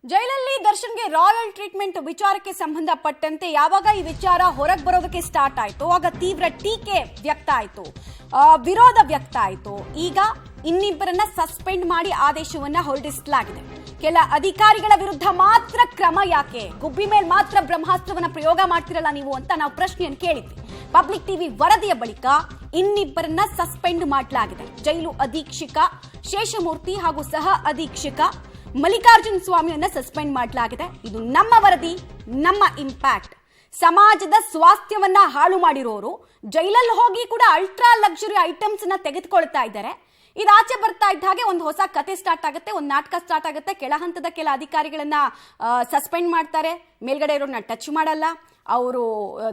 ಜೈಲಲ್ಲಿ ದರ್ಶನ್ಗೆ royal treatment ವಿಚಾರಕ್ಕೆ ಸಂಬಂಧಪಟ್ಟಂತೆ ಯಾವಾಗ ಈ ವಿಚಾರ ಹೊರಗೆ ಬರೋದಕ್ಕೆ ಸ್ಟಾರ್ಟ್ ಆಯ್ತು ಆಗ ತೀವ್ರ ಟೀಕೆ ವ್ಯಕ್ತ ಆಯ್ತು, ವಿರೋಧ ವ್ಯಕ್ತ ಆಯ್ತು. ಈಗ ಇನ್ನಿಬ್ಬರನ್ನ ಸಸ್ಪೆಂಡ್ ಮಾಡಿ ಆದೇಶವನ್ನ ಹೊರಡಿಸಲಾಗಿದೆ. ಕೆಲ ಅಧಿಕಾರಿಗಳ ವಿರುದ್ಧ ಮಾತ್ರ ಕ್ರಮ ಯಾಕೆ, ಗುಬ್ಬಿ ಮೇಲೆ ಮಾತ್ರ ಬ್ರಹ್ಮಾಸ್ತ್ರವನ್ನ ಪ್ರಯೋಗ ಮಾಡ್ತಿರಲ್ಲ ನೀವು ಅಂತ ನಾವು ಪ್ರಶ್ನೆಯನ್ನು ಕೇಳಿದ್ವಿ. ಪಬ್ಲಿಕ್ ಟಿವಿ ವರದಿಯ ಬಳಿಕ ಇನ್ನಿಬ್ಬರನ್ನ ಸಸ್ಪೆಂಡ್ ಮಾಡಲಾಗಿದೆ. ಜೈಲು ಅಧೀಕ್ಷಕ ಶೇಷಮೂರ್ತಿ ಹಾಗೂ ಸಹ ಅಧೀಕ್ಷಕ ಮಲ್ಲಿಕಾರ್ಜುನ್ ಸ್ವಾಮಿಯನ್ನ ಸಸ್ಪೆಂಡ್ ಮಾಡಲಾಗಿದೆ. ಇದು ನಮ್ಮ ವರದಿ, ನಮ್ಮ ಇಂಪ್ಯಾಕ್ಟ್. ಸಮಾಜದ ಸ್ವಾಸ್ಥ್ಯವನ್ನ ಹಾಳು ಮಾಡಿರೋರು ಜೈಲಲ್ಲಿ ಹೋಗಿ ಕೂಡ ಅಲ್ಟ್ರಾ ಲಕ್ಸುರಿ ಐಟಮ್ಸ್ ನ ತೆಗೆದುಕೊಳ್ತಾ ಇದ್ದಾರೆ. ಇದಾಚೆ ಬರ್ತಾ ಇದ್ದ ಹಾಗೆ ಒಂದು ಹೊಸ ಕತೆ ಸ್ಟಾರ್ಟ್ ಆಗುತ್ತೆ, ಒಂದು ನಾಟಕ ಸ್ಟಾರ್ಟ್ ಆಗುತ್ತೆ. ಕೆಳ ಹಂತದ ಕೆಲ ಅಧಿಕಾರಿಗಳನ್ನ ಸಸ್ಪೆಂಡ್ ಮಾಡ್ತಾರೆ, ಮೇಲ್ಗಡೆ ಇರೋರನ್ನ ಟಚ್ ಮಾಡಲ್ಲ, ಅವರು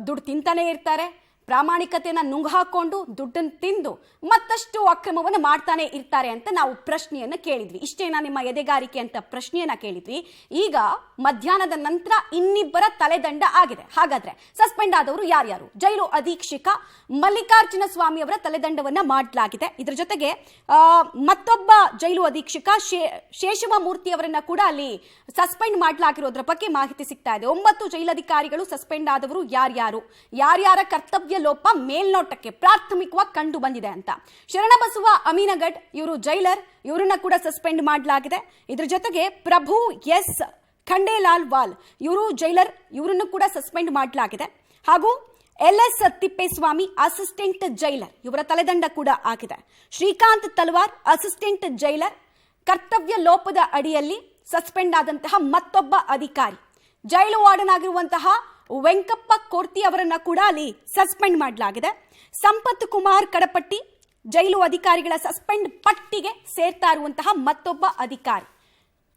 ದುಡ್ಡು ತಿಂತಾನೆ ಇರ್ತಾರೆ, ಪ್ರಾಮಾಣಿಕತೆಯನ್ನ ನುಂಗು ಹಾಕೊಂಡು ದುಡ್ಡನ್ನು ತಿಂದು ಮತ್ತಷ್ಟು ಅಕ್ರಮವನ್ನು ಮಾಡ್ತಾನೆ ಇರ್ತಾರೆ ಅಂತ ನಾವು ಪ್ರಶ್ನೆಯನ್ನ ಕೇಳಿದ್ವಿ. ಇಷ್ಟೇನಾ ನಿಮ್ಮ ಎದೆಗಾರಿಕೆ ಅಂತ ಪ್ರಶ್ನೆಯನ್ನ ಕೇಳಿದ್ವಿ. ಈಗ ಮಧ್ಯಾಹ್ನದ ನಂತರ ಇನ್ನಿಬ್ಬರ ತಲೆದಂಡ ಆಗಿದೆ. ಹಾಗಾದ್ರೆ ಸಸ್ಪೆಂಡ್ ಆದವರು ಯಾರ್ಯಾರು? ಜೈಲು ಅಧೀಕ್ಷಕ ಮಲ್ಲಿಕಾರ್ಜುನ ಸ್ವಾಮಿ ಅವರ ತಲೆದಂಡವನ್ನ ಮಾಡಲಾಗಿದೆ. ಇದರ ಜೊತೆಗೆ ಮತ್ತೊಬ್ಬ ಜೈಲು ಅಧೀಕ್ಷಕ ಶೇಷಮೂರ್ತಿ ಅವರನ್ನ ಕೂಡ ಅಲ್ಲಿ ಸಸ್ಪೆಂಡ್ ಮಾಡಲಾಗಿರೋದ್ರ ಬಗ್ಗೆ ಮಾಹಿತಿ ಸಿಗ್ತಾ ಇದೆ. 9 ಜೈಲಧಿಕಾರಿಗಳು ಸಸ್ಪೆಂಡ್ ಆದವರು ಯಾರ್ಯಾರು, ಯಾರ್ಯಾರ ಕರ್ತವ್ಯ ಲೋಪ ಮೇಲ್ನೋಟಕ್ಕೆ ಪ್ರಾಥಮಿಕವಾಗಿ ಕಂಡು ಬಂದಿದೆ ಅಂತ. ಶರಣಬಸವ ಅಮೀನಗಡ್ ಇವರು ಜೈಲರ್, ಇವರನ್ನ ಕೂಡ ಸಸ್ಪೆಂಡ್ ಮಾಡಲಾಗಿದೆ. ಇದರ ಜೊತೆಗೆ ಪ್ರಭು ಎಸ್ ಖಂಡೇಲಾಲ್ ವಾಲ್ ಇವರು ಜೈಲರ್, ಇವರನ್ನು ಕೂಡ ಸಸ್ಪೆಂಡ್ ಮಾಡಲಾಗಿದೆ. ಹಾಗೂ LS ತಿಪ್ಪೇಸ್ವಾಮಿ ಅಸಿಸ್ಟೆಂಟ್ ಜೈಲರ್, ಇವರ ತಲೆದಂಡ ಕೂಡ ಆಗಿದೆ. ಶ್ರೀಕಾಂತ್ ತಲ್ವಾರ್ ಅಸಿಸ್ಟೆಂಟ್ ಜೈಲರ್, ಕರ್ತವ್ಯ ಲೋಪದ ಅಡಿಯಲ್ಲಿ ಸಸ್ಪೆಂಡ್ ಆದಂತಹ ಮತ್ತೊಬ್ಬ ಅಧಿಕಾರಿ. ಜೈಲು ವಾರ್ಡನ್ ಆಗಿರುವಂತಹ ವೆಂಕಪ್ಪ ಕೋರ್ತಿ ಅವರನ್ನ ಕೂಡ ಅಲ್ಲಿ ಸಸ್ಪೆಂಡ್ ಮಾಡಲಾಗಿದೆ. ಸಂಪತ್ ಕುಮಾರ್ ಕಡಪಟ್ಟಿ ಜೈಲು ಅಧಿಕಾರಿಗಳ ಸಸ್ಪೆಂಡ್ ಪಟ್ಟಿಗೆ ಸೇರ್ತಾ ಇರುವಂತಹ ಮತ್ತೊಬ್ಬ ಅಧಿಕಾರಿ.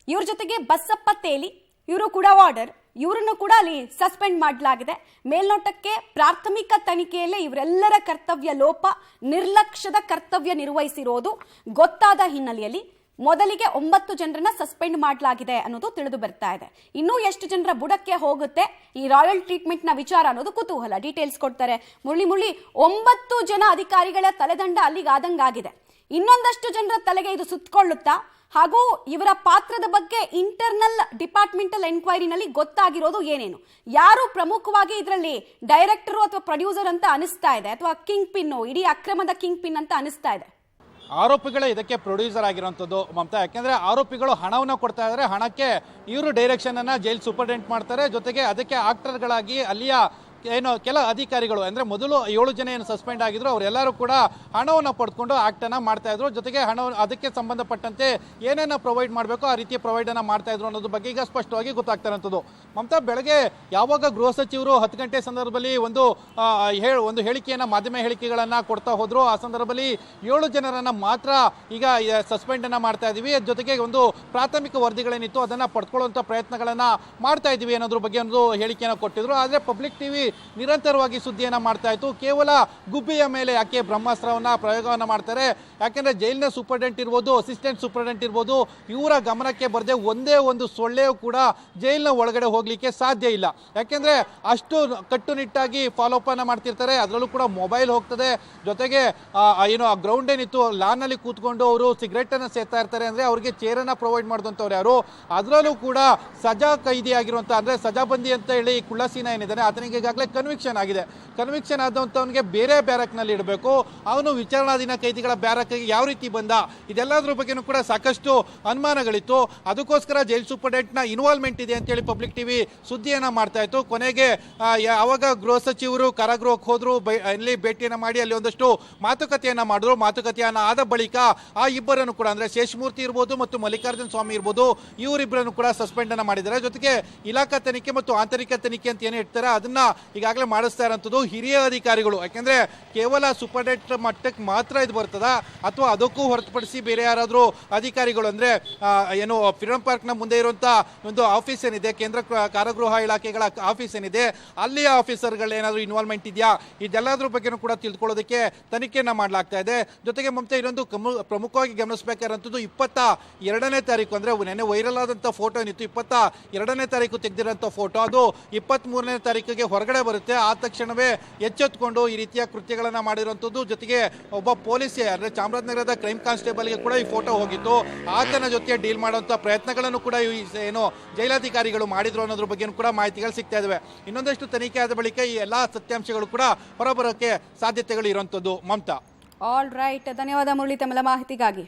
ಇವ್ರ ಜೊತೆಗೆ ಬಸಪ್ಪ ತೇಲಿ ಇವರು ಕೂಡ ವಾರ್ಡರ್, ಇವರನ್ನು ಕೂಡ ಅಲ್ಲಿ ಸಸ್ಪೆಂಡ್ ಮಾಡಲಾಗಿದೆ. ಮೇಲ್ನೋಟಕ್ಕೆ ಪ್ರಾಥಮಿಕ ತನಿಖೆಯಲ್ಲೇ ಇವರೆಲ್ಲರ ಕರ್ತವ್ಯ ಲೋಪ, ನಿರ್ಲಕ್ಷ್ಯದ ಕರ್ತವ್ಯ ನಿರ್ವಹಿಸಿರೋದು ಗೊತ್ತಾದ ಹಿನ್ನೆಲೆಯಲ್ಲಿ ಮೊದಲಿಗೆ 9 ಜನರನ್ನ ಸಸ್ಪೆಂಡ್ ಮಾಡಲಾಗಿದೆ ಅನ್ನೋದು ತಿಳಿದು ಬರ್ತಾ ಇದೆ. ಇನ್ನೂ ಎಷ್ಟು ಜನರ ಬುಡಕ್ಕೆ ಹೋಗುತ್ತೆ ಈ ರಾಯಲ್ ಟ್ರೀಟ್ಮೆಂಟ್ ನ ವಿಚಾರ ಅನ್ನೋದು ಕುತೂಹಲ. ಡೀಟೇಲ್ಸ್ ಕೊಡ್ತಾರೆ ಮುರಳಿ. 9 ಜನ ಅಧಿಕಾರಿಗಳ ತಲೆದಂಡ ಅಲ್ಲಿಗೆ ಆದಂಗಾಗಿದೆ. ಇನ್ನೊಂದಷ್ಟು ಜನರ ತಲೆಗೆ ಇದು ಸುತ್ತಕೊಳ್ಳುತ್ತಾ? ಹಾಗೂ ಇವರ ಪಾತ್ರದ ಬಗ್ಗೆ ಇಂಟರ್ನಲ್ ಡಿಪಾರ್ಟ್ಮೆಂಟಲ್ ಎನ್ಕ್ವೈರಿನಲ್ಲಿ ಗೊತ್ತಾಗಿರೋದು ಏನೇನು? ಯಾರು ಪ್ರಮುಖವಾಗಿ ಇದರಲ್ಲಿ ಡೈರೆಕ್ಟರು ಅಥವಾ ಪ್ರೊಡ್ಯೂಸರ್ ಅಂತ ಅನಿಸ್ತಾ ಇದೆ, ಅಥವಾ ಕಿಂಗ್ ಪಿನ್, ಇಡೀ ಅಕ್ರಮದ ಕಿಂಗ್ ಪಿನ್ ಅಂತ ಅನಿಸ್ತಾ ಇದೆ? ಆರೋಪಿಗಳೇ ಇದಕ್ಕೆ ಪ್ರೊಡ್ಯೂಸರ್ ಆಗಿರೋಂಥದ್ದು ಮಮತಾ. ಯಾಕೆಂದರೆ ಆರೋಪಿಗಳು ಹಣವನ್ನು ಕೊಡ್ತಾ ಇದ್ದಾರೆ, ಹಣಕ್ಕೆ ಇವರು ಡೈರೆಕ್ಷನನ್ನು ಜೈಲ್ ಸೂಪರ್ಡೆಂಟ್ ಮಾಡ್ತಾರೆ. ಜೊತೆಗೆ ಅದಕ್ಕೆ ಆಕ್ಟರ್ಗಳಾಗಿ ಅಲ್ಲಿಯ ಕೆಲ ಅಧಿಕಾರಿಗಳು ಅಂದರೆ ಮೊದಲು 7 ಜನ ಏನು ಸಸ್ಪೆಂಡ್ ಆಗಿದ್ರು ಅವರೆಲ್ಲರೂ ಕೂಡ ಹಣವನ್ನು ಪಡೆದುಕೊಂಡು ಆಕ್ಟನ್ನು ಮಾಡ್ತಾ ಇದ್ರು. ಜೊತೆಗೆ ಅದಕ್ಕೆ ಸಂಬಂಧಪಟ್ಟಂತೆ ಏನೇನು ಪ್ರೊವೈಡ್ ಮಾಡಬೇಕು ಆ ರೀತಿಯ ಪ್ರೊವೈಡನ್ನು ಮಾಡ್ತಾ ಇದ್ರು ಅನ್ನೋದ್ರ ಬಗ್ಗೆ ಈಗ ಸ್ಪಷ್ಟವಾಗಿ ಗೊತ್ತಾಗ್ತಾ ಇರೋಂಥದ್ದು. ಮಮತಾ, ಬೆಳಗ್ಗೆ ಯಾವಾಗ ಗೃಹ ಸಚಿವರು 10 ಗಂಟೆ ಸಂದರ್ಭದಲ್ಲಿ ಒಂದು ಹೇಳಿಕೆಯನ್ನು, ಮಾಧ್ಯಮ ಹೇಳಿಕೆಗಳನ್ನು ಕೊಡ್ತಾ ಹೋದ್ರು, ಆ ಸಂದರ್ಭದಲ್ಲಿ 7 ಜನರನ್ನು ಮಾತ್ರ ಈಗ ಸಸ್ಪೆಂಡನ್ನು ಮಾಡ್ತಾ ಇದ್ದೀವಿ, ಜೊತೆಗೆ ಒಂದು ಪ್ರಾಥಮಿಕ ವರದಿಗಳೇನಿತ್ತು ಅದನ್ನು ಪಡ್ಕೊಳ್ಳುವಂಥ ಪ್ರಯತ್ನಗಳನ್ನು ಮಾಡ್ತಾ ಇದ್ದೀವಿ ಅನ್ನೋದ್ರ ಬಗ್ಗೆ ಒಂದು ಹೇಳಿಕೆಯನ್ನು ಕೊಟ್ಟಿದ್ರು. ಆದರೆ ಪಬ್ಲಿಕ್ ಟಿವಿ ನಿರಂತರವಾಗಿ ಸುದ್ದಿಯನ್ನು ಮಾಡ್ತಾ ಇತ್ತು. ಕೇವಲ ಗುಬ್ಬಿಯ ಮೇಲೆ ಯಾಕೆ ಬ್ರಹ್ಮಾಸ್ತ್ರವನ್ನ ಪ್ರಯೋಗವನ್ನು ಮಾಡ್ತಾರೆ, ಯಾಕೆಂದ್ರೆ ಜೈಲಿನ ಸೂಪರ್ಡೆಂಟ್ ಇರ್ಬೋದು, ಅಸಿಸ್ಟೆಂಟ್ ಸೂಪರ್ಡೆಂಟ್ ಇರ್ಬೋದು, ಇವರ ಗಮನಕ್ಕೆ ಬರದೆ ಒಂದೇ ಒಂದು ಸೊಳ್ಳೆಯೂ ಕೂಡ ಜೈಲಿನ ಒಳಗಡೆ ಹೋಗ್ಲಿಕ್ಕೆ ಸಾಧ್ಯ ಇಲ್ಲ. ಯಾಕೆಂದ್ರೆ ಅಷ್ಟು ಕಟ್ಟುನಿಟ್ಟಾಗಿ ಫಾಲೋ ಅಪ್ ಅನ್ನ ಮಾಡ್ತಿರ್ತಾರೆ. ಅದರಲ್ಲೂ ಕೂಡ ಮೊಬೈಲ್ ಹೋಗ್ತದೆ. ಜೊತೆಗೆ ಆ ಗ್ರೌಂಡ್ ಏನಿತ್ತು ಲಾನ್ ನಲ್ಲಿ ಕೂತ್ಕೊಂಡು ಅವರು ಸಿಗರೆಟ್ ಅನ್ನ ಸೇರ್ತಾ ಇರ್ತಾರೆ. ಅಂದ್ರೆ ಅವರಿಗೆ ಚೇರನ್ನ ಪ್ರೊವೈಡ್ ಮಾಡಿದಂಥವ್ರು ಯಾರು? ಅದರಲ್ಲೂ ಕೂಡ ಸಜಾ ಕೈದಿ ಆಗಿರುವಂತ, ಅಂದ್ರೆ ಸಜಾಬಂದಿ ಅಂತ ಹೇಳಿ ಕುಳ್ಳಸೀನ ಏನಿದ್ದಾನೆ ಆತನಿಗೆ ಕನ್ವಿಕ್ಷನ್ ಆಗಿದೆ. ಕನ್ವಿಕ್ಷನ್ ಆದಂಥವನಿಗೆ ಬೇರೆ ಬ್ಯಾರಕ್ನಲ್ಲಿ ಇಡಬೇಕು. ಅವನು ವಿಚಾರಣಾಧೀನ ಕೈದಿಗಳ ಬ್ಯಾರಕ್ಗೆ ಯಾವ ರೀತಿ ಬಂದ, ಇದೆಲ್ಲದ್ರ ಬಗ್ಗೆನೂ ಕೂಡ ಸಾಕಷ್ಟು ಅನುಮಾನಗಳಿತ್ತು. ಅದಕ್ಕೋಸ್ಕರ ಜೈಲ್ ಸೂಪರ್ಡೆಂಟ್ನ ಇನ್ವಾಲ್ವ್ಮೆಂಟ್ ಇದೆ ಅಂತೇಳಿ ಪಬ್ಲಿಕ್ ಟಿವಿ ಸುದ್ದಿಯನ್ನು ಮಾಡ್ತಾ ಇತ್ತು. ಕೊನೆಗೆ ಯಾವಾಗ ಗೃಹ ಸಚಿವರು ಕಾರಾಗೃಹಕ್ಕೆ ಹೋದ್ರು, ಅಲ್ಲಿ ಭೇಟಿಯನ್ನು ಮಾಡಿ ಅಲ್ಲಿ ಒಂದಷ್ಟು ಮಾತುಕತೆಯನ್ನು ಮಾಡಿದ್ರು. ಮಾತುಕತೆಯನ್ನು ಆದ ಬಳಿಕ ಆ ಇಬ್ಬರನ್ನು ಕೂಡ, ಅಂದ್ರೆ ಶೇಷಮೂರ್ತಿ ಇರ್ಬೋದು ಮತ್ತು ಮಲ್ಲಿಕಾರ್ಜುನ್ ಸ್ವಾಮಿ ಇರ್ಬೋದು, ಇವರಿಬ್ಬರನ್ನು ಕೂಡ ಸಸ್ಪೆಂಡ್ ಅನ್ನು ಮಾಡಿದ್ದಾರೆ. ಜೊತೆಗೆ ಇಲಾಖಾ ತನಿಖೆ ಮತ್ತು ಆಂತರಿಕ ತನಿಖೆ ಅಂತ ಏನು ಇರ್ತಾರೆ ಅದನ್ನ ಈಗಾಗಲೇ ಮಾಡಿಸ್ತಾ ಇರೋಂಥದ್ದು ಹಿರಿಯ ಅಧಿಕಾರಿಗಳು. ಯಾಕೆಂದ್ರೆ ಕೇವಲ ಸೂಪರ್ಡೆಂಟ್ ಮಟ್ಟಕ್ಕೆ ಮಾತ್ರ ಇದು ಬರ್ತದ, ಅಥವಾ ಅದಕ್ಕೂ ಹೊರತುಪಡಿಸಿ ಬೇರೆ ಯಾರಾದರೂ ಅಧಿಕಾರಿಗಳು, ಅಂದ್ರೆ ಏನು ಫ್ರೀಡಂ ಪಾರ್ಕ್ ನ ಮುಂದೆ ಇರುವಂತ ಒಂದು ಆಫೀಸ್ ಏನಿದೆ, ಕೇಂದ್ರ ಕಾರಾಗೃಹ ಇಲಾಖೆಗಳ ಆಫೀಸ್ ಏನಿದೆ, ಅಲ್ಲಿಯ ಆಫೀಸರ್ಗಳು ಏನಾದರೂ ಇನ್ವಾಲ್ವ್ಮೆಂಟ್ ಇದೆಯಾ, ಇದೆಲ್ಲದ್ರ ಬಗ್ಗೆನೂ ಕೂಡ ತಿಳ್ಕೊಳ್ಳೋದಕ್ಕೆ ತನಿಖೆಯನ್ನ ಮಾಡಲಾಗ್ತಾ ಇದೆ. ಜೊತೆಗೆ ಮಮತಾ, ಇನ್ನೊಂದು ಪ್ರಮುಖವಾಗಿ ಗಮನಿಸಬೇಕಾದಂಥದ್ದು 22ನೇ ತಾರೀಕು, ಅಂದ್ರೆ ನೆನ್ನೆ ವೈರಲ್ ಆದಂಥ ಫೋಟೋ ಏನಿತ್ತು, 22ನೇ ತಾರೀಕು ತೆಗೆದಿರೋಂಥ ಫೋಟೋ, ಅದು 23ನೇ ತಾರೀಕಿಗೆ ಹೊರಗಡೆ ಬರುತ್ತೆ ಆ ತಕ್ಷಣವೇ ಎಚ್ಚೆತ್ತುಕೊಂಡು ಈ ರೀತಿಯ ಕೃತ್ಯಗಳನ್ನು ಮಾಡಿರುವಂಥದ್ದು. ಜೊತೆಗೆ ಒಬ್ಬ ಪೊಲೀಸ್ ಅಂದರೆ ಚಾಮರಾಜನಗರದ ಕ್ರೈಮ್ ಕಾನ್ಸ್ಟೇಬಲ್ಗೆ ಕೂಡ ಈ ಫೋಟೋ ಹೋಗಿತ್ತು. ಆತನ ಜೊತೆ ಡೀಲ್ ಮಾಡುವಂಥ ಪ್ರಯತ್ನಗಳನ್ನು ಕೂಡ ಏನು ಜೈಲಾಧಿಕಾರಿಗಳು ಮಾಡಿದ್ರು ಅನ್ನೋದ್ರ ಬಗ್ಗೆ ಕೂಡ ಮಾಹಿತಿಗಳು ಸಿಗ್ತಾ ಇದಾವೆ. ಇನ್ನೊಂದಷ್ಟು ತನಿಖೆ ಆದ ಬಳಿಕ ಈ ಎಲ್ಲ ಸತ್ಯಾಂಶಗಳು ಕೂಡ ಹೊರಬರೋಕ್ಕೆ ಸಾಧ್ಯತೆಗಳು ಇರುವಂಥದ್ದು. ಮಮತಾ. ಆಲ್ ರೈಟ್, ಧನ್ಯವಾದ ಮುರಳಿ ತಮ್ಮೆಲ್ಲ ಮಾಹಿತಿಗಾಗಿ.